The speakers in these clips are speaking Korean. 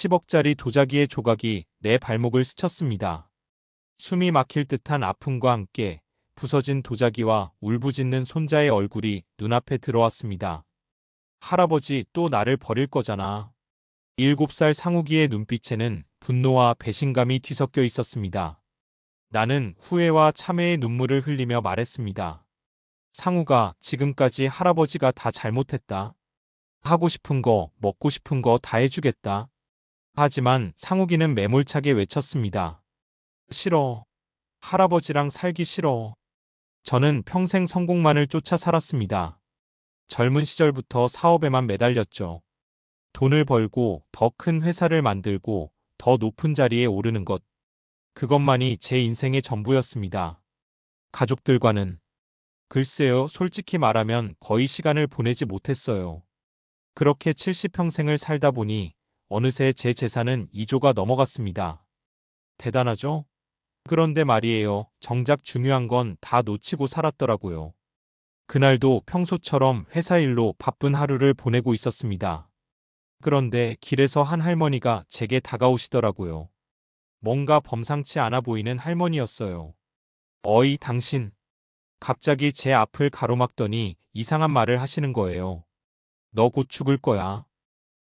10억짜리 도자기의 조각이 내 발목을 스쳤습니다. 숨이 막힐 듯한 아픔과 함께 부서진 도자기와 울부짖는 손자의 얼굴이 눈앞에 들어왔습니다. 할아버지, 또 나를 버릴 거잖아. 7살 상욱이의 눈빛에는 분노와 배신감이 뒤섞여 있었습니다. 나는 후회와 참회의 눈물을 흘리며 말했습니다. 상욱아, 지금까지 할아버지가 다 잘못했다. 하고 싶은 거, 먹고 싶은 거 다 해주겠다. 하지만 상욱이는 매몰차게 외쳤습니다. 싫어. 할아버지랑 살기 싫어. 저는 평생 성공만을 쫓아 살았습니다. 젊은 시절부터 사업에만 매달렸죠. 돈을 벌고 더 큰 회사를 만들고 더 높은 자리에 오르는 것. 그것만이 제 인생의 전부였습니다. 가족들과는 글쎄요, 솔직히 말하면 거의 시간을 보내지 못했어요. 그렇게 70평생을 살다 보니 어느새 제 재산은 2조가 넘어갔습니다. 대단하죠? 그런데 말이에요. 정작 중요한 건 다 놓치고 살았더라고요. 그날도 평소처럼 회사 일로 바쁜 하루를 보내고 있었습니다. 그런데 길에서 한 할머니가 제게 다가오시더라고요. 뭔가 범상치 않아 보이는 할머니였어요. 어이, 당신. 갑자기 제 앞을 가로막더니 이상한 말을 하시는 거예요. 너 곧 죽을 거야.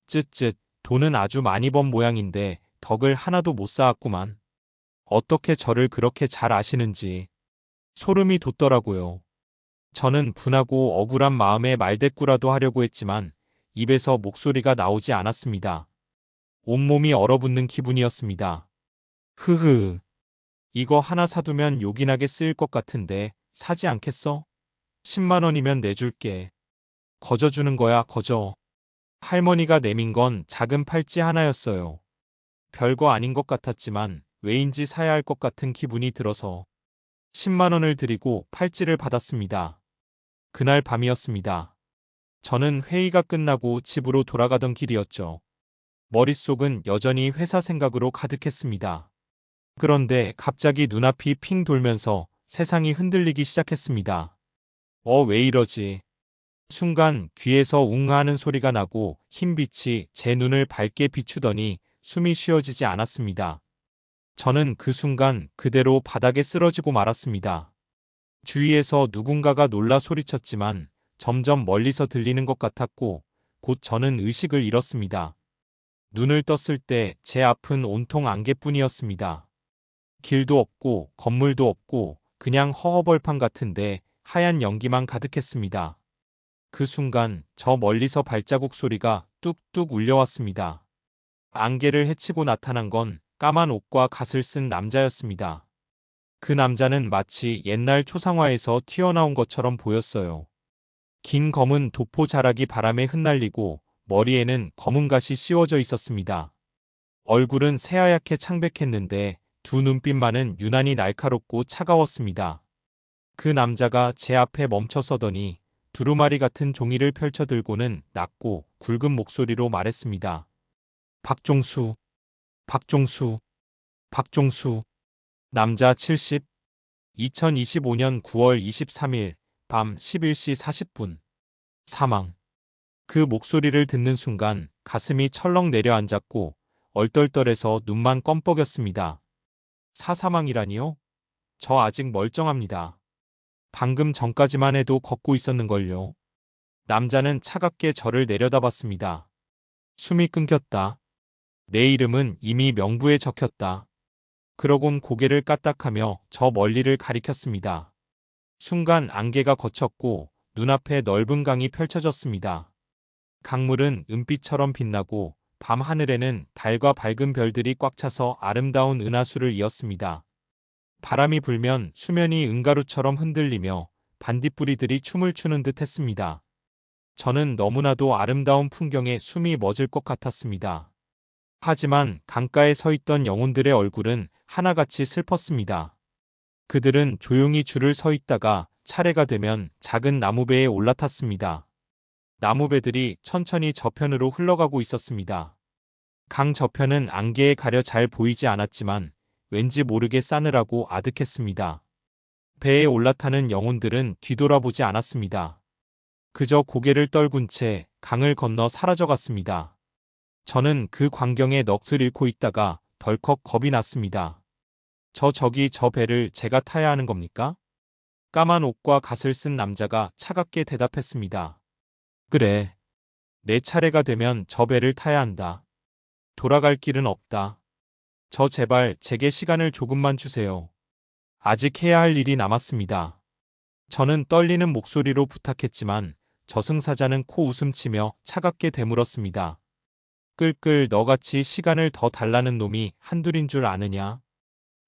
쯧쯧, 돈은 아주 많이 번 모양인데 덕을 하나도 못 쌓았구만. 어떻게 저를 그렇게 잘 아시는지 소름이 돋더라고요. 저는 분하고 억울한 마음에 말대꾸라도 하려고 했지만 입에서 목소리가 나오지 않았습니다. 온몸이 얼어붙는 기분이었습니다. 흐흐. 이거 하나 사두면 요긴하게 쓰일 것 같은데 사지 않겠어? 10만 원이면 내줄게. 거저 주는 거야, 거저. 할머니가 내민 건 작은 팔찌 하나였어요. 별거 아닌 것 같았지만 왜인지 사야 할 것 같은 기분이 들어서 10만 원을 드리고 팔찌를 받았습니다. 그날 밤이었습니다. 저는 회의가 끝나고 집으로 돌아가던 길이었죠. 머릿속은 여전히 회사 생각으로 가득했습니다. 그런데 갑자기 눈앞이 핑 돌면서 세상이 흔들리기 시작했습니다. 왜 이러지? 순간 귀에서 웅 하는 소리가 나고 흰빛이 제 눈을 밝게 비추더니 숨이 쉬어지지 않았습니다. 저는 그 순간 그대로 바닥에 쓰러지고 말았습니다. 주위에서 누군가가 놀라 소리쳤지만 점점 멀리서 들리는 것 같았고 곧 저는 의식을 잃었습니다. 눈을 떴을 때 제 앞은 온통 안개뿐이었습니다. 길도 없고 건물도 없고 그냥 허허벌판 같은데 하얀 연기만 가득했습니다. 그 순간 저 멀리서 발자국 소리가 뚝뚝 울려왔습니다. 안개를 헤치고 나타난 건 까만 옷과 갓을 쓴 남자였습니다. 그 남자는 마치 옛날 초상화에서 튀어나온 것처럼 보였어요. 긴 검은 도포 자락이 바람에 흩날리고 머리에는 검은 갓이 씌워져 있었습니다. 얼굴은 새하얗게 창백했는데 두 눈빛만은 유난히 날카롭고 차가웠습니다. 그 남자가 제 앞에 멈춰서더니 두루마리 같은 종이를 펼쳐들고는 낮고 굵은 목소리로 말했습니다. 박종수, 박종수, 박종수. 남자 70. 2025년 9월 23일 밤 11시 40분. 사망. 그 목소리를 듣는 순간 가슴이 철렁 내려앉았고 얼떨떨해서 눈만 껌뻑였습니다. 사망이라니요? 저 아직 멀쩡합니다. 방금 전까지만 해도 걷고 있었는걸요. 남자는 차갑게 저를 내려다봤습니다. 숨이 끊겼다. 내 이름은 이미 명부에 적혔다. 그러곤 고개를 까딱하며 저 멀리를 가리켰습니다. 순간 안개가 걷혔고 눈앞에 넓은 강이 펼쳐졌습니다. 강물은 은빛처럼 빛나고 밤 하늘에는 달과 밝은 별들이 꽉 차서 아름다운 은하수를 이었습니다. 바람이 불면 수면이 은가루처럼 흔들리며 반딧불이들이 춤을 추는 듯 했습니다. 저는 너무나도 아름다운 풍경에 숨이 멎을 것 같았습니다. 하지만 강가에 서 있던 영혼들의 얼굴은 하나같이 슬펐습니다. 그들은 조용히 줄을 서 있다가 차례가 되면 작은 나무배에 올라탔습니다. 나무배들이 천천히 저편으로 흘러가고 있었습니다. 강 저편은 안개에 가려 잘 보이지 않았지만 왠지 모르게 싸늘하고 아득했습니다. 배에 올라타는 영혼들은 뒤돌아보지 않았습니다. 그저 고개를 떨군 채 강을 건너 사라져갔습니다. 저는 그 광경에 넋을 잃고 있다가 덜컥 겁이 났습니다. 저기 저 배를 제가 타야 하는 겁니까? 까만 옷과 갓을 쓴 남자가 차갑게 대답했습니다. 그래. 내 차례가 되면 저 배를 타야 한다. 돌아갈 길은 없다. 저 제발 제게 시간을 조금만 주세요. 아직 해야 할 일이 남았습니다. 저는 떨리는 목소리로 부탁했지만 저승사자는 코웃음치며 차갑게 되물었습니다. 끌끌 너같이 시간을 더 달라는 놈이 한둘인 줄 아느냐?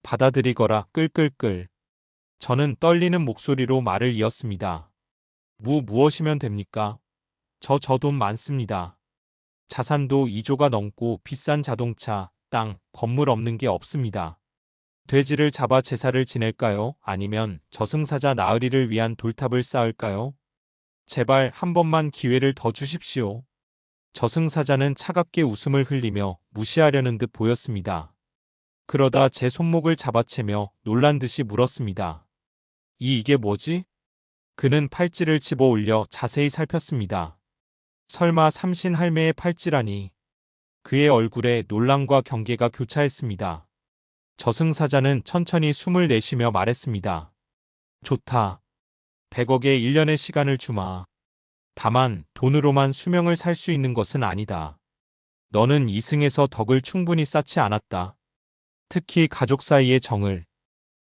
받아들이거라 끌끌끌. 저는 떨리는 목소리로 말을 이었습니다. 무엇이면 됩니까? 저 돈 많습니다. 자산도 2조가 넘고 비싼 자동차, 땅, 건물 없는 게 없습니다. 돼지를 잡아 제사를 지낼까요? 아니면 저승사자 나으리를 위한 돌탑을 쌓을까요? 제발 한 번만 기회를 더 주십시오. 저승사자는 차갑게 웃음을 흘리며 무시하려는 듯 보였습니다. 그러다 제 손목을 잡아채며 놀란 듯이 물었습니다. 이게 뭐지? 그는 팔찌를 집어 올려 자세히 살폈습니다. 설마 삼신 할매의 팔찌라니. 그의 얼굴에 놀람과 경계가 교차했습니다. 저승사자는 천천히 숨을 내쉬며 말했습니다. 좋다. 100억에 1년의 시간을 주마. 다만 돈으로만 수명을 살 수 있는 것은 아니다. 너는 이승에서 덕을 충분히 쌓지 않았다. 특히 가족 사이의 정을.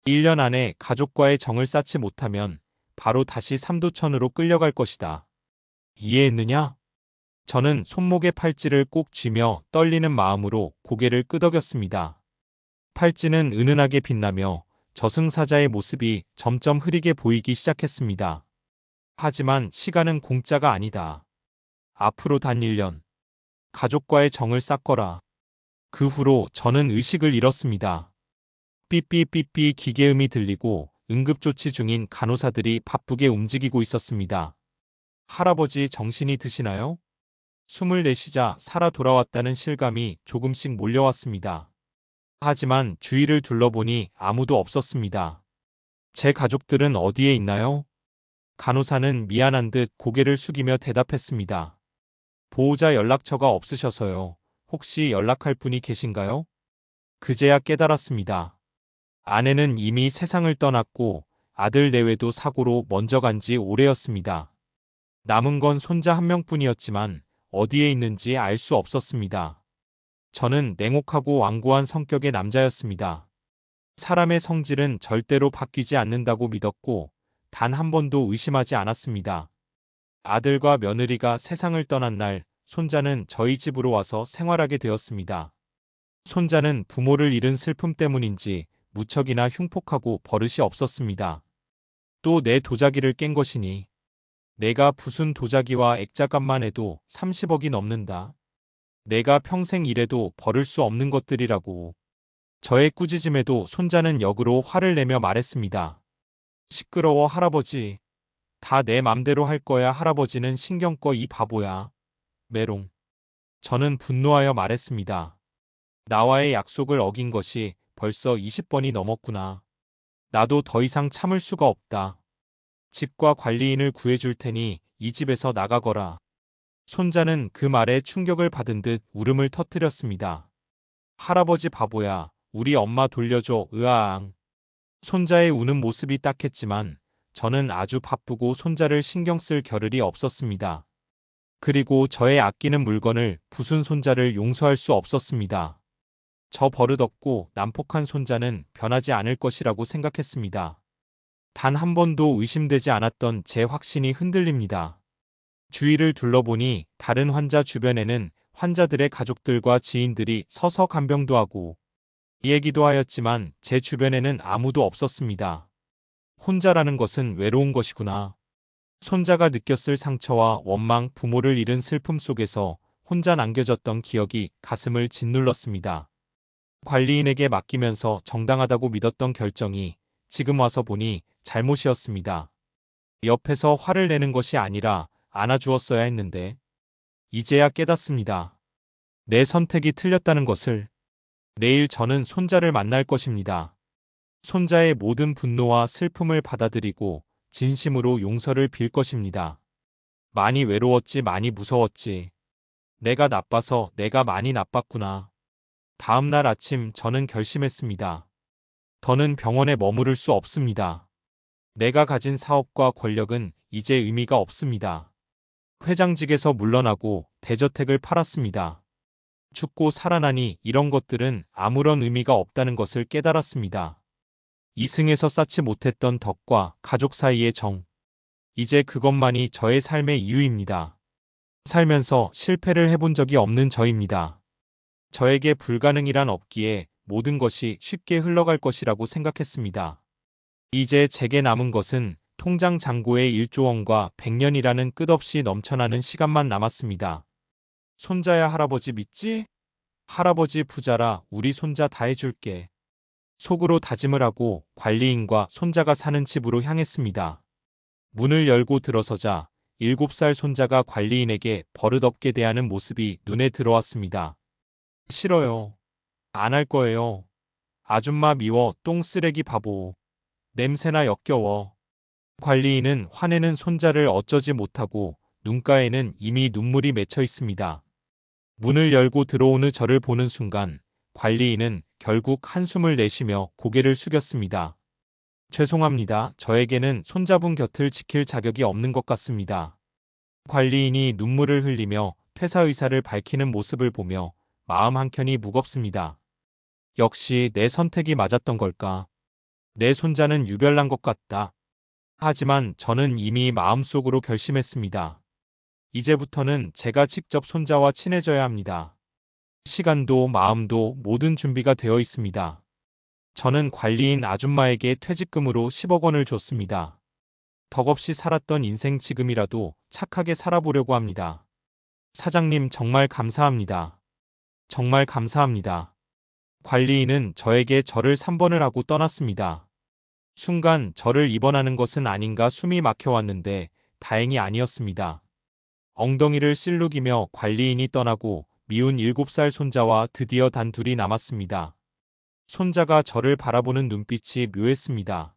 1년 안에 가족과의 정을 쌓지 못하면 바로 다시 삼도천으로 끌려갈 것이다. 이해했느냐? 저는 손목의 팔찌를 꼭 쥐며 떨리는 마음으로 고개를 끄덕였습니다. 팔찌는 은은하게 빛나며 저승사자의 모습이 점점 흐리게 보이기 시작했습니다. 하지만 시간은 공짜가 아니다. 앞으로 단 1년. 가족과의 정을 쌓거라. 그 후로 저는 의식을 잃었습니다. 삐삐삐삐 기계음이 들리고 응급조치 중인 간호사들이 바쁘게 움직이고 있었습니다. 할아버지 정신이 드시나요? 숨을 내쉬자 살아 돌아왔다는 실감이 조금씩 몰려왔습니다. 하지만 주위를 둘러보니 아무도 없었습니다. 제 가족들은 어디에 있나요? 간호사는 미안한 듯 고개를 숙이며 대답했습니다. 보호자 연락처가 없으셔서요. 혹시 연락할 분이 계신가요? 그제야 깨달았습니다. 아내는 이미 세상을 떠났고 아들 내외도 사고로 먼저 간 지 오래였습니다. 남은 건 손자 한 명뿐이었지만 어디에 있는지 알 수 없었습니다. 저는 냉혹하고 완고한 성격의 남자였습니다. 사람의 성질은 절대로 바뀌지 않는다고 믿었고 단 한 번도 의심하지 않았습니다. 아들과 며느리가 세상을 떠난 날 손자는 저희 집으로 와서 생활하게 되었습니다. 손자는 부모를 잃은 슬픔 때문인지 무척이나 흉폭하고 버릇이 없었습니다. 또 내 도자기를 깬 것이니 내가 부순 도자기와 액자값만 해도 30억이 넘는다. 내가 평생 일해도 버릴 수 없는 것들이라고. 저의 꾸짖음에도 손자는 역으로 화를 내며 말했습니다. 시끄러워 할아버지. 다 내 맘대로 할 거야 할아버지는 신경 꺼 이 바보야. 메롱. 저는 분노하여 말했습니다. 나와의 약속을 어긴 것이 벌써 20번이 넘었구나. 나도 더 이상 참을 수가 없다. 집과 관리인을 구해줄 테니 이 집에서 나가거라. 손자는 그 말에 충격을 받은 듯 울음을 터뜨렸습니다. 할아버지 바보야. 우리 엄마 돌려줘. 으아앙. 손자의 우는 모습이 딱했지만 저는 아주 바쁘고 손자를 신경 쓸 겨를이 없었습니다. 그리고 저의 아끼는 물건을 부순 손자를 용서할 수 없었습니다. 저 버릇없고 난폭한 손자는 변하지 않을 것이라고 생각했습니다. 단 한 번도 의심되지 않았던 제 확신이 흔들립니다. 주위를 둘러보니 다른 환자 주변에는 환자들의 가족들과 지인들이 서서 간병도 하고 얘기도 하였지만 제 주변에는 아무도 없었습니다. 혼자라는 것은 외로운 것이구나. 손자가 느꼈을 상처와 원망, 부모를 잃은 슬픔 속에서 혼자 남겨졌던 기억이 가슴을 짓눌렀습니다. 관리인에게 맡기면서 정당하다고 믿었던 결정이 지금 와서 보니 잘못이었습니다. 옆에서 화를 내는 것이 아니라 안아주었어야 했는데 이제야 깨닫습니다. 내 선택이 틀렸다는 것을. 내일 저는 손자를 만날 것입니다. 손자의 모든 분노와 슬픔을 받아들이고 진심으로 용서를 빌 것입니다. 많이 외로웠지, 많이 무서웠지. 내가 나빠서 내가 많이 나빴구나. 다음 날 아침 저는 결심했습니다. 더는 병원에 머무를 수 없습니다. 내가 가진 사업과 권력은 이제 의미가 없습니다. 회장직에서 물러나고 대저택을 팔았습니다. 죽고 살아나니 이런 것들은 아무런 의미가 없다는 것을 깨달았습니다. 이승에서 쌓지 못했던 덕과 가족 사이의 정. 이제 그것만이 저의 삶의 이유입니다. 살면서 실패를 해본 적이 없는 저입니다. 저에게 불가능이란 없기에 모든 것이 쉽게 흘러갈 것이라고 생각했습니다. 이제 제게 남은 것은 통장 잔고의 1조 원과 100년이라는 끝없이 넘쳐나는 시간만 남았습니다. 손자야 할아버지 믿지? 할아버지 부자라 우리 손자 다 해줄게. 속으로 다짐을 하고 관리인과 손자가 사는 집으로 향했습니다. 문을 열고 들어서자 7살 손자가 관리인에게 버릇없게 대하는 모습이 눈에 들어왔습니다. 싫어요. 안 할 거예요. 아줌마 미워 똥 쓰레기 바보. 냄새나 역겨워. 관리인은 화내는 손자를 어쩌지 못하고 눈가에는 이미 눈물이 맺혀 있습니다. 문을 열고 들어오는 저를 보는 순간 관리인은 결국 한숨을 내쉬며 고개를 숙였습니다. 죄송합니다. 저에게는 손자분 곁을 지킬 자격이 없는 것 같습니다. 관리인이 눈물을 흘리며 퇴사 의사를 밝히는 모습을 보며 마음 한켠이 무겁습니다. 역시 내 선택이 맞았던 걸까? 내 손자는 유별난 것 같다. 하지만 저는 이미 마음속으로 결심했습니다. 이제부터는 제가 직접 손자와 친해져야 합니다. 시간도 마음도 모든 준비가 되어 있습니다. 저는 관리인 아줌마에게 퇴직금으로 10억 원을 줬습니다. 덕없이 살았던 인생 지금이라도 착하게 살아보려고 합니다. 사장님 정말 감사합니다. 정말 감사합니다. 관리인은 저에게 절을 3번을 하고 떠났습니다. 순간 저를 입원하는 것은 아닌가 숨이 막혀왔는데 다행이 아니었습니다. 엉덩이를 실룩이며 관리인이 떠나고 미운 7살 손자와 드디어 단 둘이 남았습니다. 손자가 저를 바라보는 눈빛이 묘했습니다.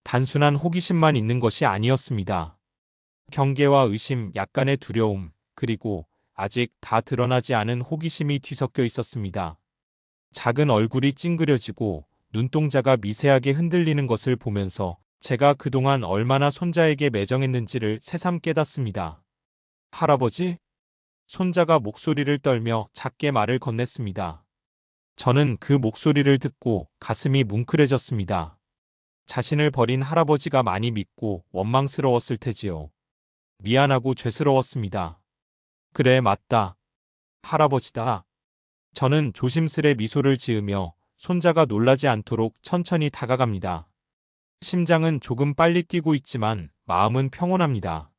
단순한 호기심만 있는 것이 아니었습니다. 경계와 의심, 약간의 두려움, 그리고 아직 다 드러나지 않은 호기심이 뒤섞여 있었습니다. 작은 얼굴이 찡그려지고 눈동자가 미세하게 흔들리는 것을 보면서 제가 그동안 얼마나 손자에게 매정했는지를 새삼 깨닫습니다. 할아버지? 손자가 목소리를 떨며 작게 말을 건넸습니다. 저는 그 목소리를 듣고 가슴이 뭉클해졌습니다. 자신을 버린 할아버지가 많이 믿고 원망스러웠을 테지요. 미안하고 죄스러웠습니다. 그래, 맞다. 할아버지다. 저는 조심스레 미소를 지으며 손자가 놀라지 않도록 천천히 다가갑니다. 심장은 조금 빨리 뛰고 있지만 마음은 평온합니다.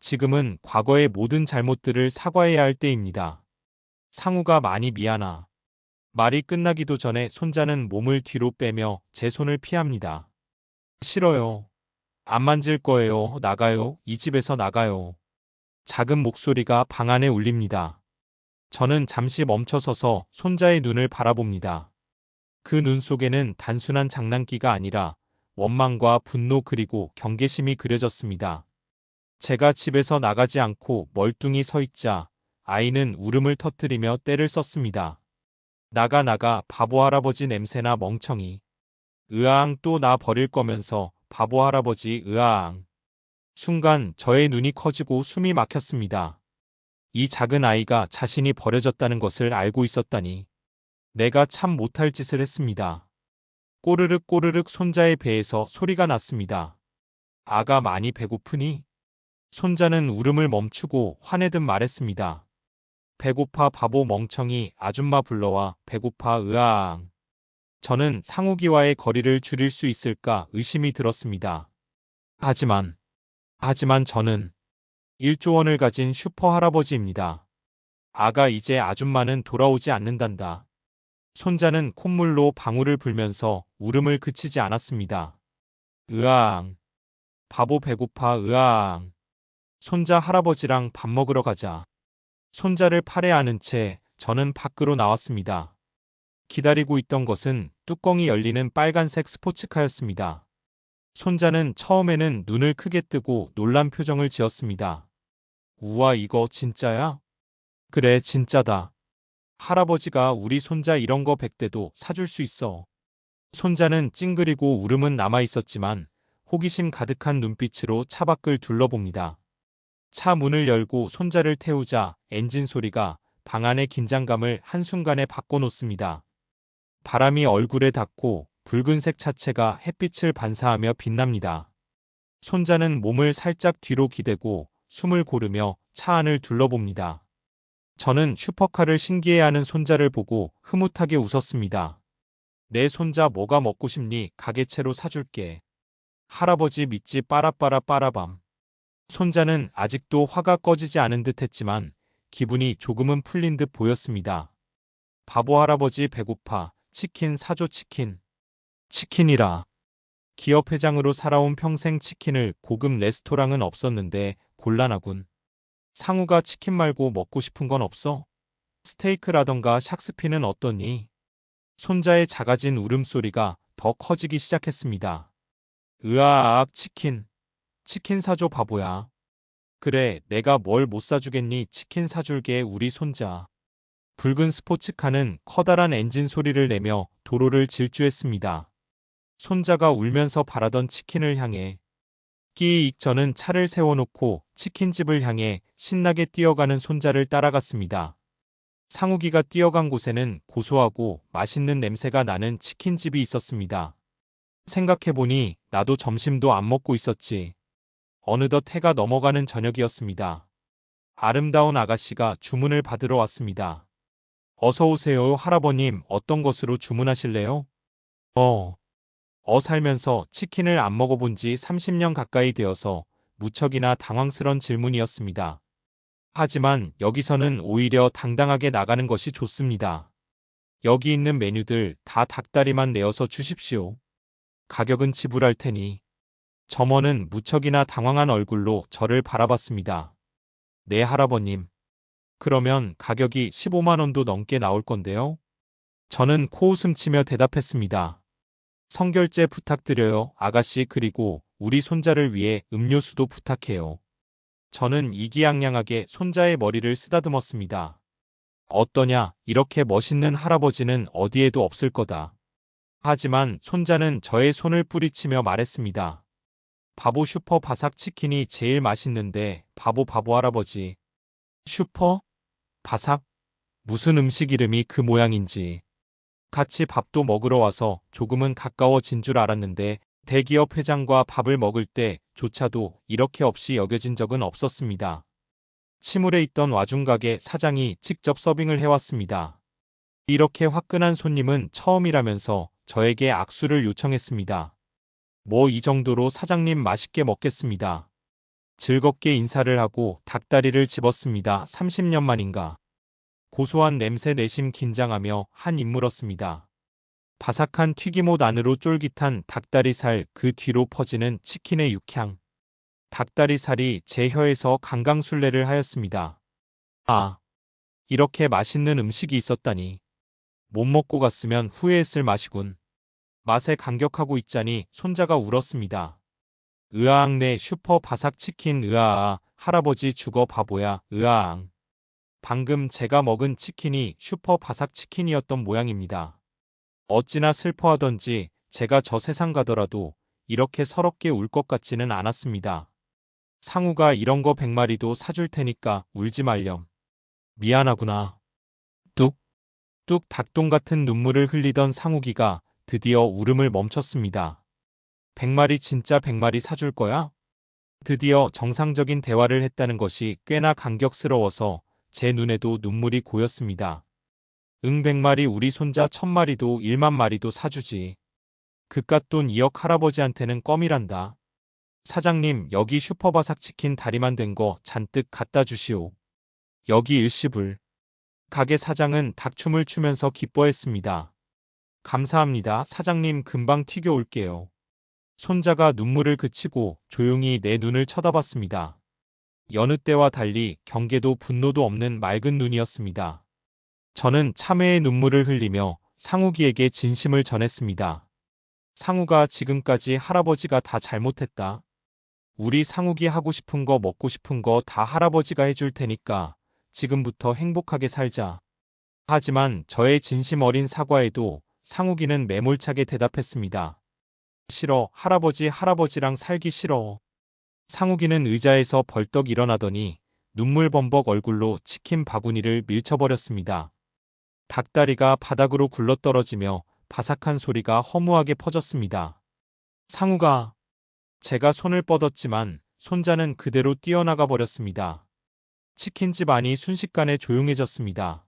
지금은 과거의 모든 잘못들을 사과해야 할 때입니다. 상우가 많이 미안하. 말이 끝나기도 전에 손자는 몸을 뒤로 빼며 제 손을 피합니다. 싫어요. 안 만질 거예요. 나가요. 이 집에서 나가요. 작은 목소리가 방 안에 울립니다. 저는 잠시 멈춰서서 손자의 눈을 바라봅니다. 그 눈 속에는 단순한 장난기가 아니라 원망과 분노 그리고 경계심이 그려졌습니다. 제가 집에서 나가지 않고 멀뚱히 서 있자 아이는 울음을 터뜨리며 떼를 썼습니다. 나가 바보 할아버지 냄새나 멍청이. 으아앙 또 나 버릴 거면서 바보 할아버지 으아앙. 순간 저의 눈이 커지고 숨이 막혔습니다. 이 작은 아이가 자신이 버려졌다는 것을 알고 있었다니. 내가 참 못할 짓을 했습니다. 꼬르륵 꼬르륵 손자의 배에서 소리가 났습니다. 아가 많이 배고프니? 손자는 울음을 멈추고 화내듯 말했습니다. 배고파 바보 멍청이 아줌마 불러와 배고파 으아앙. 저는 상욱이와의 거리를 줄일 수 있을까 의심이 들었습니다. 하지만 저는 1조 원을 가진 슈퍼 할아버지입니다. 아가 이제 아줌마는 돌아오지 않는단다. 손자는 콧물로 방울을 불면서 울음을 그치지 않았습니다. 으아앙. 바보 배고파 으아앙. 손자 할아버지랑 밥 먹으러 가자. 손자를 팔에 안은 채 저는 밖으로 나왔습니다. 기다리고 있던 것은 뚜껑이 열리는 빨간색 스포츠카였습니다. 손자는 처음에는 눈을 크게 뜨고 놀란 표정을 지었습니다. 우와 이거 진짜야? 그래, 진짜다. 할아버지가 우리 손자 이런 거 100대도 사줄 수 있어. 손자는 찡그리고 울음은 남아 있었지만 호기심 가득한 눈빛으로 차 밖을 둘러봅니다. 차 문을 열고 손자를 태우자 엔진 소리가 방 안의 긴장감을 한순간에 바꿔놓습니다. 바람이 얼굴에 닿고 붉은색 차체가 햇빛을 반사하며 빛납니다. 손자는 몸을 살짝 뒤로 기대고 숨을 고르며 차 안을 둘러봅니다. 저는 슈퍼카를 신기해하는 손자를 보고 흐뭇하게 웃었습니다. 내 손자 뭐가 먹고 싶니? 가게채로 사줄게. 할아버지 믿지 빠라빠라 빠라밤. 손자는 아직도 화가 꺼지지 않은 듯 했지만 기분이 조금은 풀린 듯 보였습니다. 바보 할아버지 배고파. 치킨 사줘 치킨. 치킨이라. 기업 회장으로 살아온 평생 치킨을 고급 레스토랑은 없었는데 곤란하군. 상우가 치킨 말고 먹고 싶은 건 없어? 스테이크라던가 샥스피는 어떠니? 손자의 작아진 울음소리가 더 커지기 시작했습니다. 으아악 치킨. 치킨 사줘 바보야. 그래, 내가 뭘 못 사주겠니? 치킨 사줄게 우리 손자. 붉은 스포츠카는 커다란 엔진 소리를 내며 도로를 질주했습니다. 손자가 울면서 바라던 치킨을 향해 끼익 저는 차를 세워놓고 치킨집을 향해 신나게 뛰어가는 손자를 따라갔습니다. 상욱이가 뛰어간 곳에는 고소하고 맛있는 냄새가 나는 치킨집이 있었습니다. 생각해보니 나도 점심도 안 먹고 있었지. 어느덧 해가 넘어가는 저녁이었습니다. 아름다운 아가씨가 주문을 받으러 왔습니다. 어서 오세요, 할아버님. 어떤 것으로 주문하실래요? 살면서 치킨을 안 먹어본 지 30년 가까이 되어서 무척이나 당황스런 질문이었습니다. 하지만 여기서는 오히려 당당하게 나가는 것이 좋습니다. 여기 있는 메뉴들 다 닭다리만 내어서 주십시오. 가격은 지불할 테니. 점원은 무척이나 당황한 얼굴로 저를 바라봤습니다. 네, 할아버님. 그러면 가격이 15만 원도 넘게 나올 건데요. 저는 코웃음치며 대답했습니다. 성결제 부탁드려요, 아가씨. 그리고 우리 손자를 위해 음료수도 부탁해요. 저는 이기양양하게 손자의 머리를 쓰다듬었습니다. 어떠냐, 이렇게 멋있는 할아버지는 어디에도 없을 거다. 하지만 손자는 저의 손을 뿌리치며 말했습니다. 바보 슈퍼 바삭 치킨이 제일 맛있는데 바보 할아버지. 슈퍼? 바삭? 무슨 음식 이름이 그 모양인지. 같이 밥도 먹으러 와서 조금은 가까워진 줄 알았는데 대기업 회장과 밥을 먹을 때조차도 이렇게 없이 여겨진 적은 없었습니다. 침울해 있던 와중가게 사장이 직접 서빙을 해왔습니다. 이렇게 화끈한 손님은 처음이라면서 저에게 악수를 요청했습니다. 뭐 이 정도로 사장님 맛있게 먹겠습니다. 즐겁게 인사를 하고 닭다리를 집었습니다. 30년 만인가. 고소한 냄새 내심 긴장하며 한 입 물었습니다. 바삭한 튀김옷 안으로 쫄깃한 닭다리살 그 뒤로 퍼지는 치킨의 육향. 닭다리살이 제 혀에서 강강술래를 하였습니다. 아, 이렇게 맛있는 음식이 있었다니. 못 먹고 갔으면 후회했을 맛이군. 맛에 감격하고 있자니 손자가 울었습니다. 으아앙 내 슈퍼 바삭 치킨 으아아 할아버지 죽어 바보야 으아앙. 방금 제가 먹은 치킨이 슈퍼 바삭 치킨이었던 모양입니다. 어찌나 슬퍼하던지 제가 저 세상 가더라도 이렇게 서럽게 울 것 같지는 않았습니다. 상우가 이런 거 100마리도 사줄 테니까 울지 말렴. 미안하구나. 뚝, 뚝 닭똥 같은 눈물을 흘리던 상욱이가 드디어 울음을 멈췄습니다. 100마리 진짜 100마리 사줄 거야? 드디어 정상적인 대화를 했다는 것이 꽤나 감격스러워서 제 눈에도 눈물이 고였습니다. 응 100마리 우리 손자 1000마리도 1만 마리도 사주지. 그깟 돈 2억 할아버지한테는 껌이란다. 사장님 여기 슈퍼바삭 치킨 다리만 된 거 잔뜩 갖다 주시오. 여기 일시불. 가게 사장은 닭춤을 추면서 기뻐했습니다. 감사합니다. 사장님 금방 튀겨 올게요. 손자가 눈물을 그치고 조용히 내 눈을 쳐다봤습니다. 여느 때와 달리 경계도 분노도 없는 맑은 눈이었습니다. 저는 참회의 눈물을 흘리며 상욱이에게 진심을 전했습니다. 상우가 지금까지 할아버지가 다 잘못했다. 우리 상욱이 하고 싶은 거 먹고 싶은 거 다 할아버지가 해줄 테니까 지금부터 행복하게 살자. 하지만 저의 진심 어린 사과에도 상욱이는 매몰차게 대답했습니다. 싫어, 할아버지랑 살기 싫어. 상욱이는 의자에서 벌떡 일어나더니 눈물 범벅 얼굴로 치킨 바구니를 밀쳐버렸습니다. 닭다리가 바닥으로 굴러떨어지며 바삭한 소리가 허무하게 퍼졌습니다. 상우가, 제가 손을 뻗었지만 손자는 그대로 뛰어나가 버렸습니다. 치킨집 안이 순식간에 조용해졌습니다.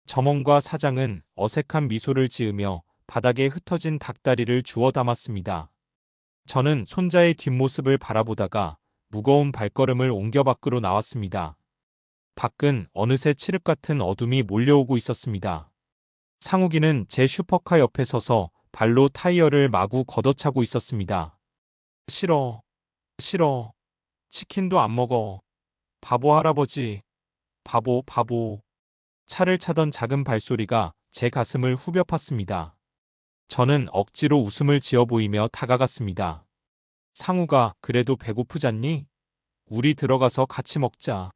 점원과 사장은 어색한 미소를 지으며 바닥에 흩어진 닭다리를 주워 담았습니다. 저는 손자의 뒷모습을 바라보다가 무거운 발걸음을 옮겨 밖으로 나왔습니다. 밖은 어느새 칠흑 같은 어둠이 몰려오고 있었습니다. 상욱이는 제 슈퍼카 옆에 서서 발로 타이어를 마구 걷어차고 있었습니다. 싫어, 싫어. 치킨도 안 먹어. 바보 할아버지. 바보. 차를 차던 작은 발소리가 제 가슴을 후벼 팠습니다. 저는 억지로 웃음을 지어 보이며 다가갔습니다. 상우가, 그래도 배고프잖니? 우리 들어가서 같이 먹자.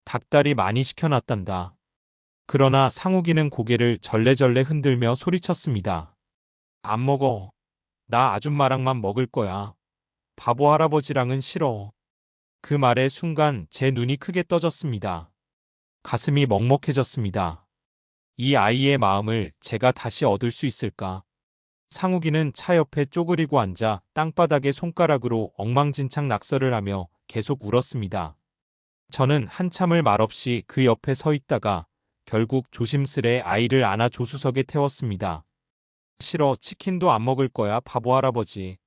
닭다리 많이 시켜놨단다. 그러나 상욱이는 고개를 절레절레 흔들며 소리쳤습니다. 안 먹어. 나 아줌마랑만 먹을 거야. 바보 할아버지랑은 싫어. 그 말의 순간 제 눈이 크게 떠졌습니다. 가슴이 먹먹해졌습니다. 이 아이의 마음을 제가 다시 얻을 수 있을까? 상욱이는 차 옆에 쪼그리고 앉아 땅바닥에 손가락으로 엉망진창 낙서를 하며 계속 울었습니다. 저는 한참을 말없이 그 옆에 서 있다가 결국 조심스레 아이를 안아 조수석에 태웠습니다. 싫어, 치킨도 안 먹을 거야, 바보 할아버지.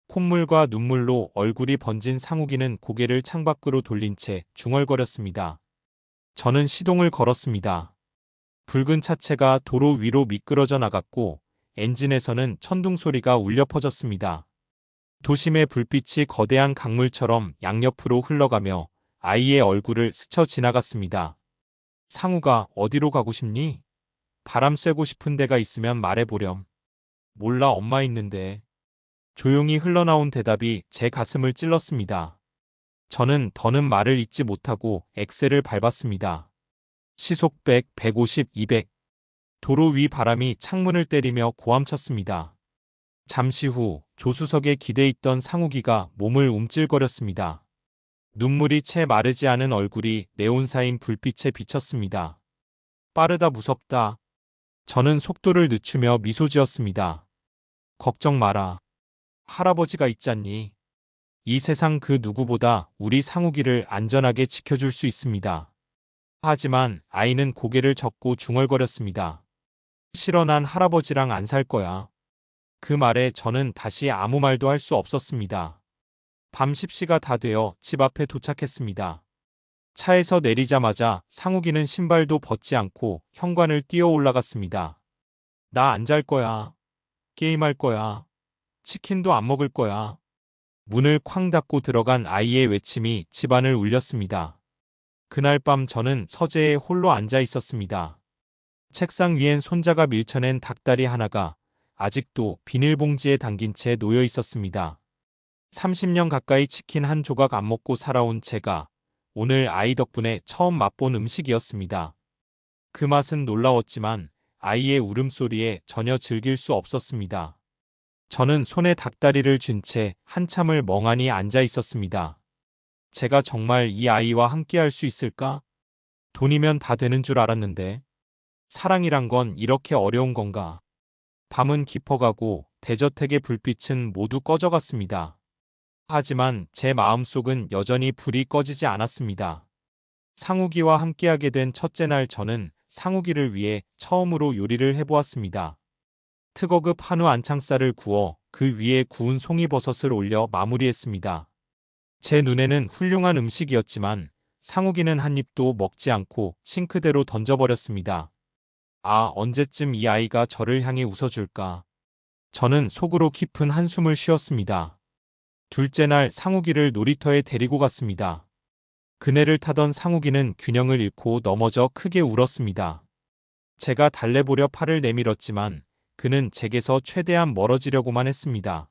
콧물과 눈물로 얼굴이 번진 상욱이는 고개를 창밖으로 돌린 채 중얼거렸습니다. 저는 시동을 걸었습니다. 붉은 차체가 도로 위로 미끄러져 나갔고 엔진에서는 천둥 소리가 울려 퍼졌습니다. 도심의 불빛이 거대한 강물처럼 양옆으로 흘러가며 아이의 얼굴을 스쳐 지나갔습니다. 상우가, 어디로 가고 싶니? 바람 쐬고 싶은 데가 있으면 말해보렴. 몰라, 엄마 있는데. 조용히 흘러나온 대답이 제 가슴을 찔렀습니다. 저는 더는 말을 잇지 못하고 엑셀을 밟았습니다. 시속 100, 150, 200. 도로 위 바람이 창문을 때리며 고함쳤습니다. 잠시 후 조수석에 기대 있던 상욱이가 몸을 움찔거렸습니다. 눈물이 채 마르지 않은 얼굴이 네온사인 불빛에 비쳤습니다. 빠르다, 무섭다. 저는 속도를 늦추며 미소 지었습니다. 걱정 마라. 할아버지가 있잖니. 이 세상 그 누구보다 우리 상욱이를 안전하게 지켜줄 수 있습니다. 하지만 아이는 고개를 젓고 중얼거렸습니다. 싫어, 난 할아버지랑 안 살 거야. 그 말에 저는 다시 아무 말도 할 수 없었습니다. 밤 10시가 다 되어 집 앞에 도착했습니다. 차에서 내리자마자 상욱이는 신발도 벗지 않고 현관을 뛰어 올라갔습니다. 나 안 잘 거야. 게임할 거야. 치킨도 안 먹을 거야. 문을 쾅 닫고 들어간 아이의 외침이 집안을 울렸습니다. 그날 밤 저는 서재에 홀로 앉아 있었습니다. 책상 위엔 손자가 밀쳐낸 닭다리 하나가 아직도 비닐봉지에 담긴 채 놓여 있었습니다. 30년 가까이 치킨 한 조각 안 먹고 살아온 제가 오늘 아이 덕분에 처음 맛본 음식이었습니다. 그 맛은 놀라웠지만 아이의 울음소리에 전혀 즐길 수 없었습니다. 저는 손에 닭다리를 쥔 채 한참을 멍하니 앉아 있었습니다. 제가 정말 이 아이와 함께할 수 있을까? 돈이면 다 되는 줄 알았는데. 사랑이란 건 이렇게 어려운 건가? 밤은 깊어가고 대저택의 불빛은 모두 꺼져갔습니다. 하지만 제 마음속은 여전히 불이 꺼지지 않았습니다. 상욱이와 함께하게 된 첫째 날 저는 상욱이를 위해 처음으로 요리를 해보았습니다. 특어급 한우 안창살을 구워 그 위에 구운 송이버섯을 올려 마무리했습니다. 제 눈에는 훌륭한 음식이었지만 상욱이는 한 입도 먹지 않고 싱크대로 던져버렸습니다. 아, 언제쯤 이 아이가 저를 향해 웃어줄까? 저는 속으로 깊은 한숨을 쉬었습니다. 둘째 날 상욱이를 놀이터에 데리고 갔습니다. 그네를 타던 상욱이는 균형을 잃고 넘어져 크게 울었습니다. 제가 달래보려 팔을 내밀었지만 그는 제게서 최대한 멀어지려고만 했습니다.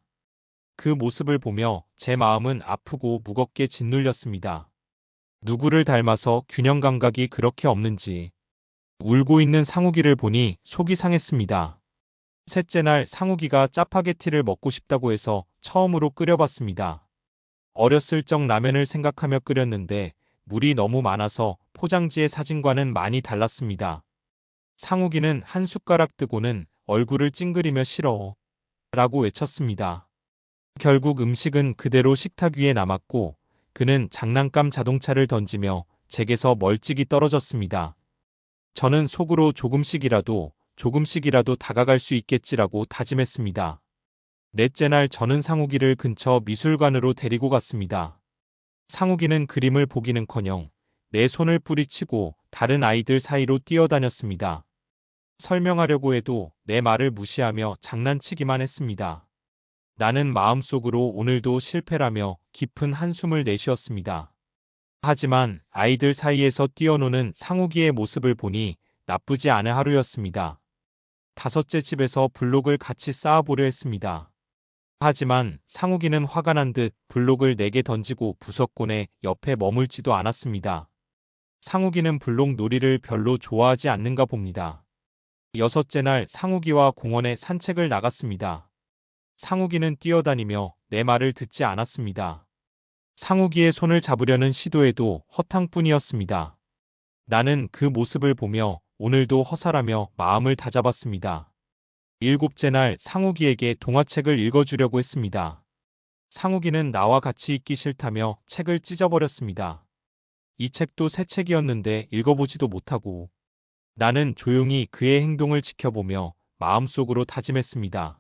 그 모습을 보며 제 마음은 아프고 무겁게 짓눌렸습니다. 누구를 닮아서 균형 감각이 그렇게 없는지. 울고 있는 상욱이를 보니 속이 상했습니다. 셋째 날 상욱이가 짜파게티를 먹고 싶다고 해서 처음으로 끓여봤습니다. 어렸을 적 라면을 생각하며 끓였는데 물이 너무 많아서 포장지의 사진과는 많이 달랐습니다. 상욱이는 한 숟가락 뜨고는 얼굴을 찡그리며 싫어 라고 외쳤습니다. 결국 음식은 그대로 식탁 위에 남았고 그는 장난감 자동차를 던지며 제게서 멀찍이 떨어졌습니다. 저는 속으로 조금씩이라도 다가갈 수 있겠지라고 다짐했습니다. 넷째 날 저는 상욱이를 근처 미술관으로 데리고 갔습니다. 상욱이는 그림을 보기는커녕 내 손을 뿌리치고 다른 아이들 사이로 뛰어다녔습니다. 설명하려고 해도 내 말을 무시하며 장난치기만 했습니다. 나는 마음속으로 오늘도 실패라며 깊은 한숨을 내쉬었습니다. 하지만 아이들 사이에서 뛰어노는 상욱이의 모습을 보니 나쁘지 않은 하루였습니다. 다섯째 집에서 블록을 같이 쌓아보려 했습니다. 하지만 상욱이는 화가 난 듯 블록을 4개 던지고 부석곤에 옆에 머물지도 않았습니다. 상욱이는 블록 놀이를 별로 좋아하지 않는가 봅니다. 여섯째 날 상욱이와 공원에 산책을 나갔습니다. 상욱이는 뛰어다니며 내 말을 듣지 않았습니다. 상욱이의 손을 잡으려는 시도에도 허탕뿐이었습니다. 나는 그 모습을 보며 오늘도 허살하며 마음을 다잡았습니다. 일곱째 날 상욱이에게 동화책을 읽어주려고 했습니다. 상욱이는 나와 같이 읽기 싫다며 책을 찢어버렸습니다. 이 책도 새 책이었는데 읽어보지도 못하고. 나는 조용히 그의 행동을 지켜보며 마음속으로 다짐했습니다.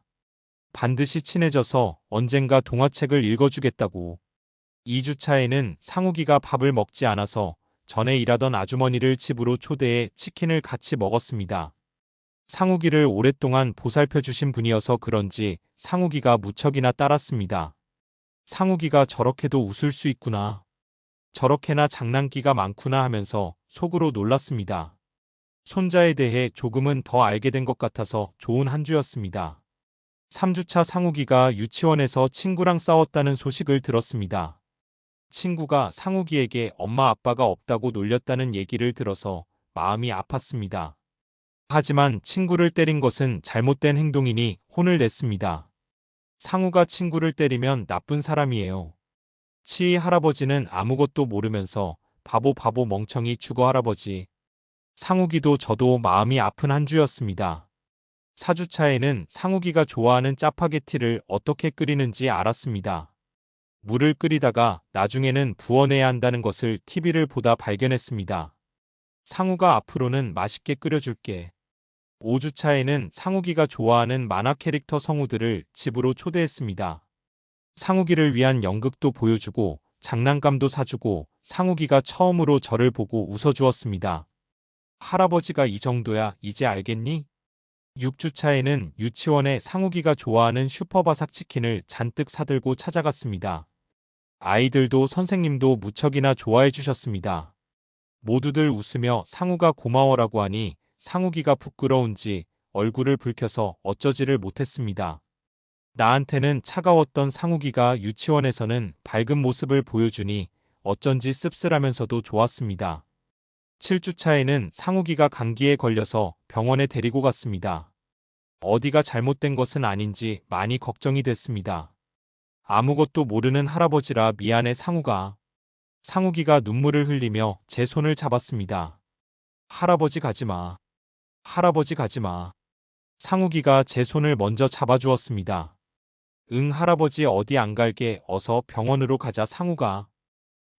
반드시 친해져서 언젠가 동화책을 읽어주겠다고. 2주차에는 상욱이가 밥을 먹지 않아서 전에 일하던 아주머니를 집으로 초대해 치킨을 같이 먹었습니다. 상욱이를 오랫동안 보살펴 주신 분이어서 그런지 상욱이가 무척이나 따랐습니다. 상욱이가 저렇게도 웃을 수 있구나. 저렇게나 장난기가 많구나 하면서 속으로 놀랐습니다. 손자에 대해 조금은 더 알게 된 것 같아서 좋은 한 주였습니다. 3주차 상욱이가 유치원에서 친구랑 싸웠다는 소식을 들었습니다. 친구가 상욱이에게 엄마 아빠가 없다고 놀렸다는 얘기를 들어서 마음이 아팠습니다. 하지만 친구를 때린 것은 잘못된 행동이니 혼을 냈습니다. 상우가 친구를 때리면 나쁜 사람이에요. 치이 할아버지는 아무것도 모르면서 바보 멍청이 죽어 할아버지. 상욱이도 저도 마음이 아픈 한 주였습니다. 4주차에는 상욱이가 좋아하는 짜파게티를 어떻게 끓이는지 알았습니다. 물을 끓이다가 나중에는 부어내야 한다는 것을 TV를 보다 발견했습니다. 상우가 앞으로는 맛있게 끓여줄게. 5주차에는 상욱이가 좋아하는 만화 캐릭터 성우들을 집으로 초대했습니다. 상욱이를 위한 연극도 보여주고 장난감도 사주고 상욱이가 처음으로 저를 보고 웃어주었습니다. 할아버지가 이 정도야 이제 알겠니? 6주차에는 유치원에 상욱이가 좋아하는 슈퍼바삭 치킨을 잔뜩 사들고 찾아갔습니다. 아이들도 선생님도 무척이나 좋아해 주셨습니다. 모두들 웃으며 상우가 고마워라고 하니 상욱이가 부끄러운지 얼굴을 붉혀서 어쩌지를 못했습니다. 나한테는 차가웠던 상욱이가 유치원에서는 밝은 모습을 보여주니 어쩐지 씁쓸하면서도 좋았습니다. 7주차에는 상욱이가 감기에 걸려서 병원에 데리고 갔습니다. 어디가 잘못된 것은 아닌지 많이 걱정이 됐습니다. 아무것도 모르는 할아버지라 미안해 상욱아. 상욱이가 눈물을 흘리며 제 손을 잡았습니다. 할아버지 가지마. 할아버지 가지마. 상욱이가 제 손을 먼저 잡아주었습니다. 응 할아버지 어디 안 갈게 어서 병원으로 가자 상욱아.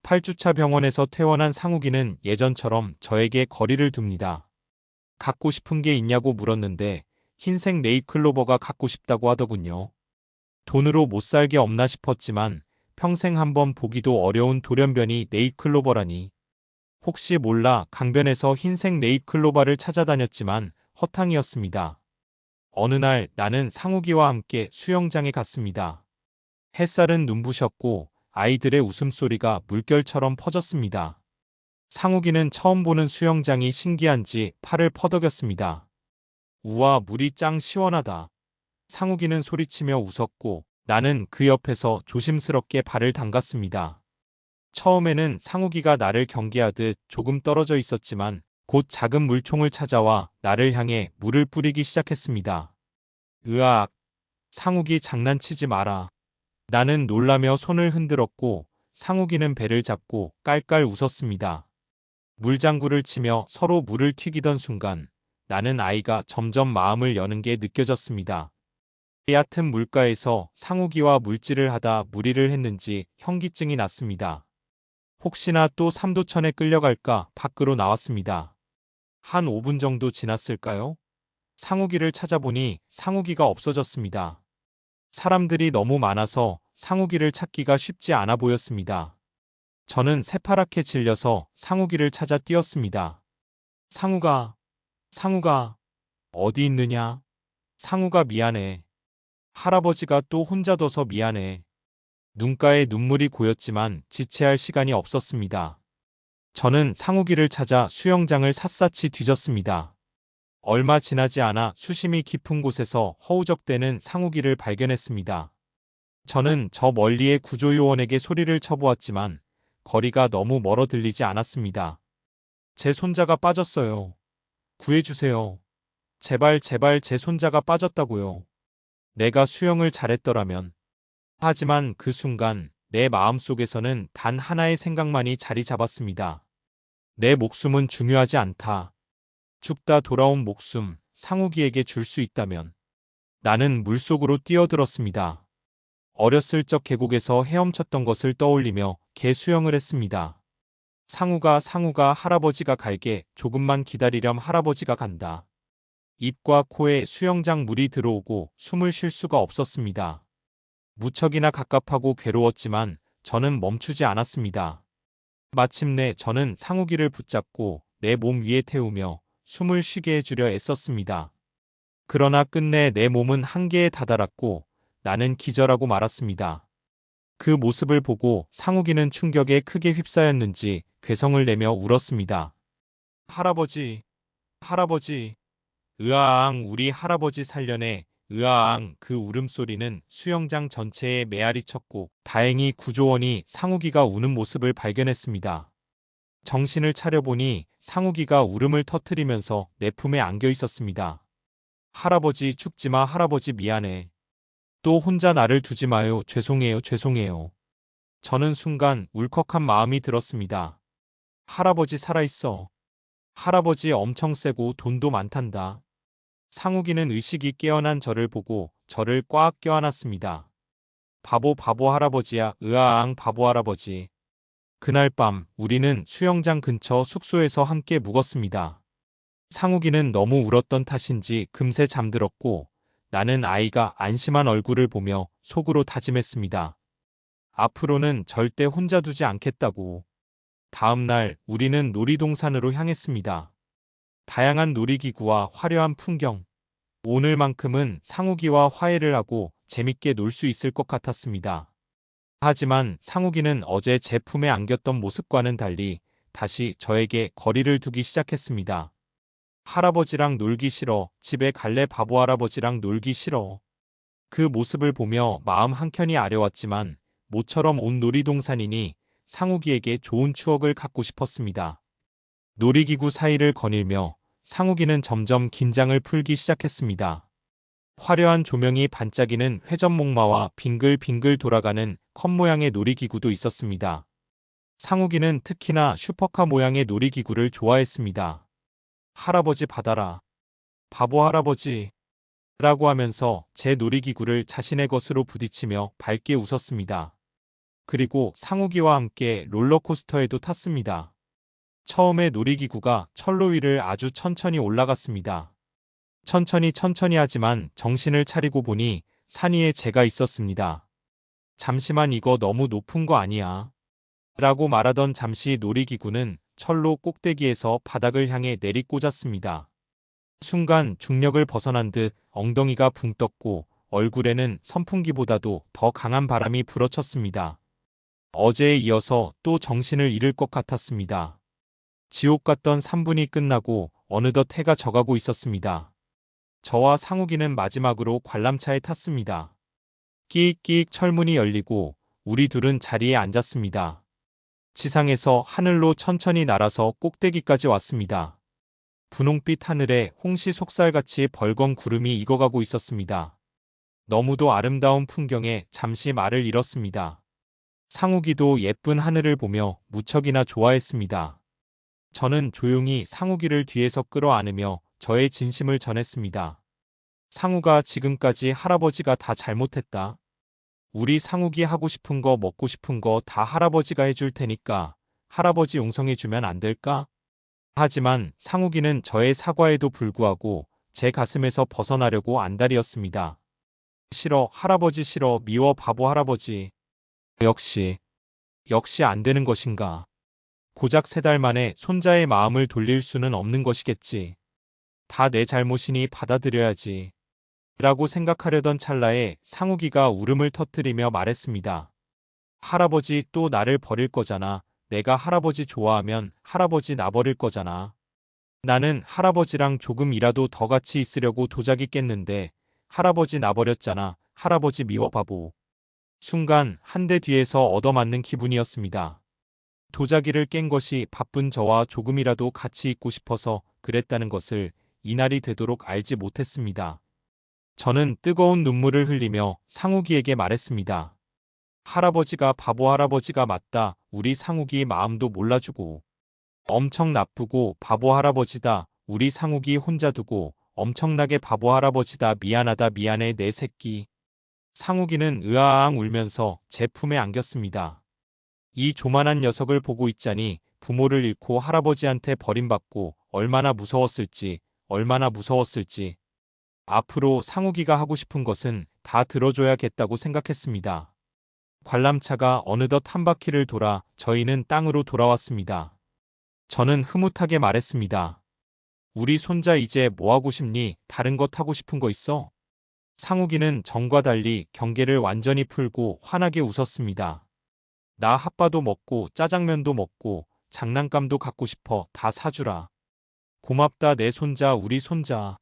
8주차 병원에서 퇴원한 상욱이는 예전처럼 저에게 거리를 둡니다. 갖고 싶은 게 있냐고 물었는데 흰색 네잎클로버가 갖고 싶다고 하더군요. 돈으로 못 살 게 없나 싶었지만 평생 한번 보기도 어려운 돌연변이 네잎클로버라니. 혹시 몰라 강변에서 흰색 네잎클로버를 찾아다녔지만 허탕이었습니다. 어느 날 나는 상욱이와 함께 수영장에 갔습니다. 햇살은 눈부셨고 아이들의 웃음소리가 물결처럼 퍼졌습니다. 상욱이는 처음 보는 수영장이 신기한지 팔을 퍼덕였습니다. 우와 물이 짱 시원하다. 상욱이는 소리치며 웃었고 나는 그 옆에서 조심스럽게 발을 담갔습니다. 처음에는 상욱이가 나를 경계하듯 조금 떨어져 있었지만 곧 작은 물총을 찾아와 나를 향해 물을 뿌리기 시작했습니다. 으악! 상욱이 장난치지 마라. 나는 놀라며 손을 흔들었고 상욱이는 배를 잡고 깔깔 웃었습니다. 물장구를 치며 서로 물을 튀기던 순간 나는 아이가 점점 마음을 여는 게 느껴졌습니다. 얕은 물가에서 상욱이와 물질을 하다 무리를 했는지 현기증이 났습니다. 혹시나 또 삼도천에 끌려갈까 밖으로 나왔습니다. 한 5분 정도 지났을까요? 상욱이를 찾아보니 상욱이가 없어졌습니다. 사람들이 너무 많아서 상욱이를 찾기가 쉽지 않아 보였습니다. 저는 새파랗게 질려서 상욱이를 찾아 뛰었습니다. 상욱아, 상욱아, 어디 있느냐? 상욱아 미안해. 할아버지가 또 혼자 둬서 미안해. 눈가에 눈물이 고였지만 지체할 시간이 없었습니다. 저는 상욱이를 찾아 수영장을 샅샅이 뒤졌습니다. 얼마 지나지 않아 수심이 깊은 곳에서 허우적대는 상욱이를 발견했습니다. 저는 저 멀리의 구조요원에게 소리를 쳐보았지만 거리가 너무 멀어 들리지 않았습니다. 제 손자가 빠졌어요. 구해주세요. 제발 제발 제 손자가 빠졌다고요. 내가 수영을 잘했더라면. 하지만 그 순간 내 마음속에서는 단 하나의 생각만이 자리 잡았습니다. 내 목숨은 중요하지 않다. 죽다 돌아온 목숨, 상욱이에게 줄 수 있다면. 나는 물속으로 뛰어들었습니다. 어렸을 적 계곡에서 헤엄쳤던 것을 떠올리며 개 수영을 했습니다. 상우가 할아버지가 갈게 조금만 기다리렴 할아버지가 간다. 입과 코에 수영장 물이 들어오고 숨을 쉴 수가 없었습니다. 무척이나 갑갑하고 괴로웠지만 저는 멈추지 않았습니다. 마침내 저는 상욱이를 붙잡고 내 몸 위에 태우며 숨을 쉬게 해주려 애썼습니다. 그러나 끝내 내 몸은 한계에 다다랐고 나는 기절하고 말았습니다. 그 모습을 보고 상욱이는 충격에 크게 휩싸였는지 괴성을 내며 울었습니다. 할아버지, 할아버지, 으아앙 우리 할아버지 살려내, 으아앙 그 울음소리는 수영장 전체에 메아리 쳤고 다행히 구조원이 상욱이가 우는 모습을 발견했습니다. 정신을 차려보니 상욱이가 울음을 터뜨리면서 내 품에 안겨 있었습니다. 할아버지 죽지마 할아버지 미안해. 또 혼자 나를 두지 마요 죄송해요 죄송해요. 저는 순간 울컥한 마음이 들었습니다. 할아버지 살아있어. 할아버지 엄청 세고 돈도 많단다. 상욱이는 의식이 깨어난 저를 보고 저를 꽉 껴안았습니다. 바보 바보 할아버지야 으아앙 바보 할아버지. 그날 밤 우리는 수영장 근처 숙소에서 함께 묵었습니다. 상욱이는 너무 울었던 탓인지 금세 잠들었고 나는 아이가 안심한 얼굴을 보며 속으로 다짐했습니다. 앞으로는 절대 혼자 두지 않겠다고. 다음 날 우리는 놀이동산으로 향했습니다. 다양한 놀이기구와 화려한 풍경. 오늘만큼은 상욱이와 화해를 하고 재밌게 놀 수 있을 것 같았습니다. 하지만 상욱이는 어제 제 품에 안겼던 모습과는 달리 다시 저에게 거리를 두기 시작했습니다. 할아버지랑 놀기 싫어. 집에 갈래 바보 할아버지랑 놀기 싫어. 그 모습을 보며 마음 한켠이 아려왔지만 모처럼 온 놀이동산이니 상욱이에게 좋은 추억을 갖고 싶었습니다. 놀이기구 사이를 거닐며 상욱이는 점점 긴장을 풀기 시작했습니다. 화려한 조명이 반짝이는 회전목마와 빙글빙글 돌아가는 컵 모양의 놀이기구도 있었습니다. 상욱이는 특히나 슈퍼카 모양의 놀이기구를 좋아했습니다. 할아버지 받아라. 바보 할아버지. 라고 하면서 제 놀이기구를 자신의 것으로 부딪히며 밝게 웃었습니다. 그리고 상욱이와 함께 롤러코스터에도 탔습니다. 처음에 놀이기구가 철로 위를 아주 천천히 올라갔습니다. 천천히 하지만 정신을 차리고 보니 산 위에 제가 있었습니다. 잠시만 이거 너무 높은 거 아니야? 라고 말하던 잠시 놀이기구는 철로 꼭대기에서 바닥을 향해 내리꽂았습니다. 순간 중력을 벗어난 듯 엉덩이가 붕 떴고 얼굴에는 선풍기보다도 더 강한 바람이 불어쳤습니다. 어제에 이어서 또 정신을 잃을 것 같았습니다. 지옥 같던 3분이 끝나고 어느덧 해가 져가고 있었습니다. 저와 상욱이는 마지막으로 관람차에 탔습니다. 끼익끼익 철문이 열리고 우리 둘은 자리에 앉았습니다. 지상에서 하늘로 천천히 날아서 꼭대기까지 왔습니다. 분홍빛 하늘에 홍시 속살같이 벌건 구름이 익어가고 있었습니다. 너무도 아름다운 풍경에 잠시 말을 잃었습니다. 상욱이도 예쁜 하늘을 보며 무척이나 좋아했습니다. 저는 조용히 상욱이를 뒤에서 끌어안으며 저의 진심을 전했습니다. 상욱아, 지금까지 할아버지가 다 잘못했다. 우리 상욱이 하고 싶은 거 먹고 싶은 거 다 할아버지가 해줄 테니까 할아버지 용서해주면 안 될까? 하지만 상욱이는 저의 사과에도 불구하고 제 가슴에서 벗어나려고 안달이었습니다. 싫어, 할아버지 싫어, 미워, 바보 할아버지. 역시 안 되는 것인가. 고작 3달 만에 손자의 마음을 돌릴 수는 없는 것이겠지. 다 내 잘못이니 받아들여야지. 라고 생각하려던 찰나에 상욱이가 울음을 터뜨리며 말했습니다. 할아버지 또 나를 버릴 거잖아. 내가 할아버지 좋아하면 할아버지 나 버릴 거잖아. 나는 할아버지랑 조금이라도 더 같이 있으려고 도자기 깼는데 할아버지 나 버렸잖아. 할아버지 미워 바보. 순간 한 대 뒤에서 얻어맞는 기분이었습니다. 도자기를 깬 것이 바쁜 저와 조금이라도 같이 있고 싶어서 그랬다는 것을 이날이 되도록 알지 못했습니다. 저는 뜨거운 눈물을 흘리며 상욱이에게 말했습니다. 할아버지가 바보 할아버지가 맞다. 우리 상욱이 마음도 몰라주고. 엄청 나쁘고 바보 할아버지다. 우리 상욱이 혼자 두고 엄청나게 바보 할아버지다. 미안하다 미안해 내 새끼. 상욱이는 으아앙 울면서 제 품에 안겼습니다. 이 조만한 녀석을 보고 있자니 부모를 잃고 할아버지한테 버림받고 얼마나 무서웠을지. 앞으로 상욱이가 하고 싶은 것은 다 들어줘야겠다고 생각했습니다. 관람차가 어느덧 한 바퀴를 돌아 저희는 땅으로 돌아왔습니다. 저는 흐뭇하게 말했습니다. 우리 손자 이제 뭐 하고 싶니? 다른 거 타고 싶은 거 있어? 상욱이는 전과 달리 경계를 완전히 풀고 환하게 웃었습니다. 나 핫바도 먹고 짜장면도 먹고 장난감도 갖고 싶어. 다 사주라. 고맙다 내 손자 우리 손자.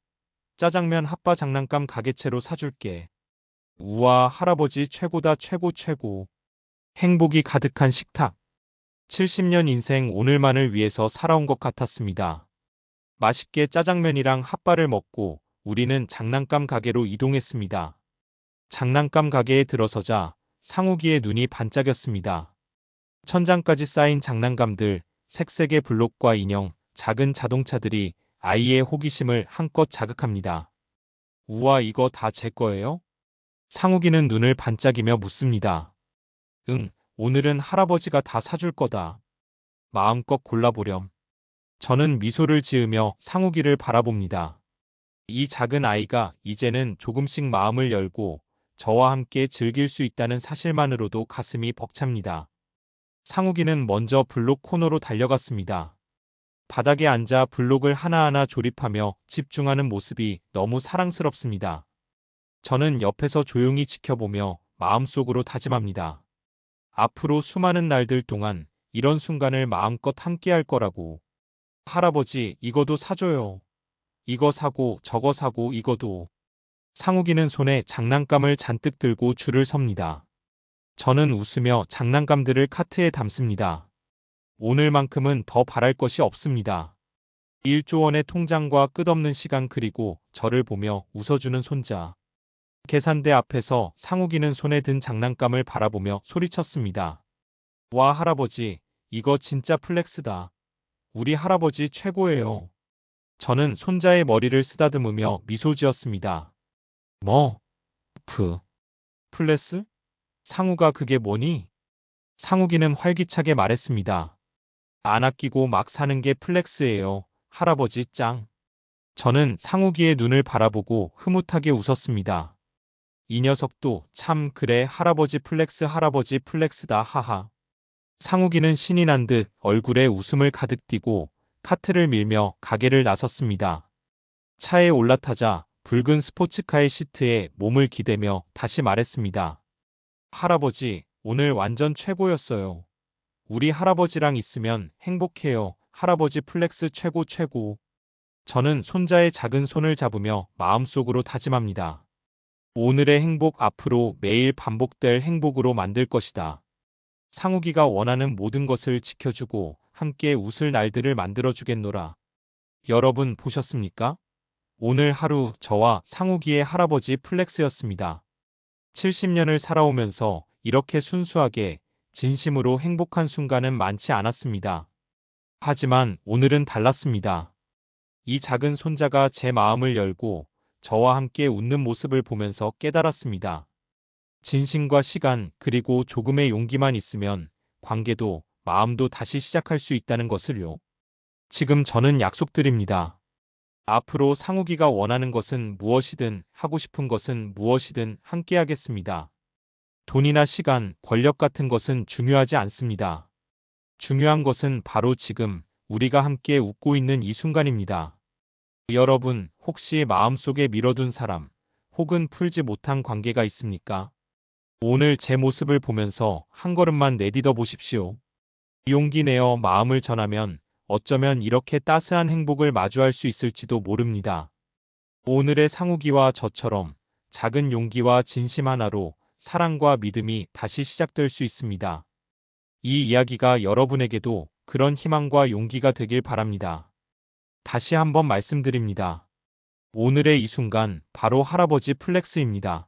짜장면 핫바 장난감 가게채로 사줄게. 우와 할아버지 최고다 최고. 행복이 가득한 식탁. 70년 인생 오늘만을 위해서 살아온 것 같았습니다. 맛있게 짜장면이랑 핫바를 먹고 우리는 장난감 가게로 이동했습니다. 장난감 가게에 들어서자 상욱이의 눈이 반짝였습니다. 천장까지 쌓인 장난감들, 색색의 블록과 인형, 작은 자동차들이 아이의 호기심을 한껏 자극합니다. 우와 이거 다 제 거예요? 상욱이는 눈을 반짝이며 묻습니다. 응, 오늘은 할아버지가 다 사줄 거다. 마음껏 골라보렴. 저는 미소를 지으며 상욱이를 바라봅니다. 이 작은 아이가 이제는 조금씩 마음을 열고 저와 함께 즐길 수 있다는 사실만으로도 가슴이 벅찹니다. 상욱이는 먼저 블록 코너로 달려갔습니다. 바닥에 앉아 블록을 하나하나 조립하며 집중하는 모습이 너무 사랑스럽습니다. 저는 옆에서 조용히 지켜보며 마음속으로 다짐합니다. 앞으로 수많은 날들 동안 이런 순간을 마음껏 함께할 거라고. 할아버지, 이거도 사줘요. 이거 사고 저거 사고 이거도. 상욱이는 손에 장난감을 잔뜩 들고 줄을 섭니다. 저는 웃으며 장난감들을 카트에 담습니다. 오늘만큼은 더 바랄 것이 없습니다. 1조 원의 통장과 끝없는 시간 그리고 저를 보며 웃어주는 손자. 계산대 앞에서 상욱이는 손에 든 장난감을 바라보며 소리쳤습니다. 와 할아버지, 이거 진짜 플렉스다. 우리 할아버지 최고예요. 저는 손자의 머리를 쓰다듬으며 미소 지었습니다. 뭐? 플렉스? 상우가 그게 뭐니? 상욱이는 활기차게 말했습니다. 안 아끼고 막 사는 게 플렉스예요. 할아버지 짱. 저는 상욱이의 눈을 바라보고 흐뭇하게 웃었습니다. 이 녀석도 참 그래 할아버지 플렉스다 하하. 상욱이는 신이 난 듯 얼굴에 웃음을 가득 띠고 카트를 밀며 가게를 나섰습니다. 차에 올라타자 붉은 스포츠카의 시트에 몸을 기대며 다시 말했습니다. 할아버지, 오늘 완전 최고였어요. 우리 할아버지랑 있으면 행복해요. 할아버지 플렉스 최고. 저는 손자의 작은 손을 잡으며 마음속으로 다짐합니다. 오늘의 행복 앞으로 매일 반복될 행복으로 만들 것이다. 상욱이가 원하는 모든 것을 지켜주고 함께 웃을 날들을 만들어주겠노라. 여러분 보셨습니까? 오늘 하루 저와 상욱이의 할아버지 플렉스였습니다. 70년을 살아오면서 이렇게 순수하게 진심으로 행복한 순간은 많지 않았습니다. 하지만 오늘은 달랐습니다. 이 작은 손자가 제 마음을 열고 저와 함께 웃는 모습을 보면서 깨달았습니다. 진심과 시간 그리고 조금의 용기만 있으면 관계도 마음도 다시 시작할 수 있다는 것을요. 지금 저는 약속드립니다. 앞으로 상욱이가 원하는 것은 무엇이든 하고 싶은 것은 무엇이든 함께 하겠습니다. 돈이나 시간, 권력 같은 것은 중요하지 않습니다. 중요한 것은 바로 지금 우리가 함께 웃고 있는 이 순간입니다. 여러분, 혹시 마음속에 미뤄둔 사람 혹은 풀지 못한 관계가 있습니까? 오늘 제 모습을 보면서 한 걸음만 내딛어 보십시오. 용기 내어 마음을 전하면 어쩌면 이렇게 따스한 행복을 마주할 수 있을지도 모릅니다. 오늘의 상욱이와 저처럼 작은 용기와 진심 하나로 사랑과 믿음이 다시 시작될 수 있습니다. 이 이야기가 여러분에게도 그런 희망과 용기가 되길 바랍니다. 다시 한번 말씀드립니다. 오늘의 이 순간 바로 할아버지 플렉스입니다.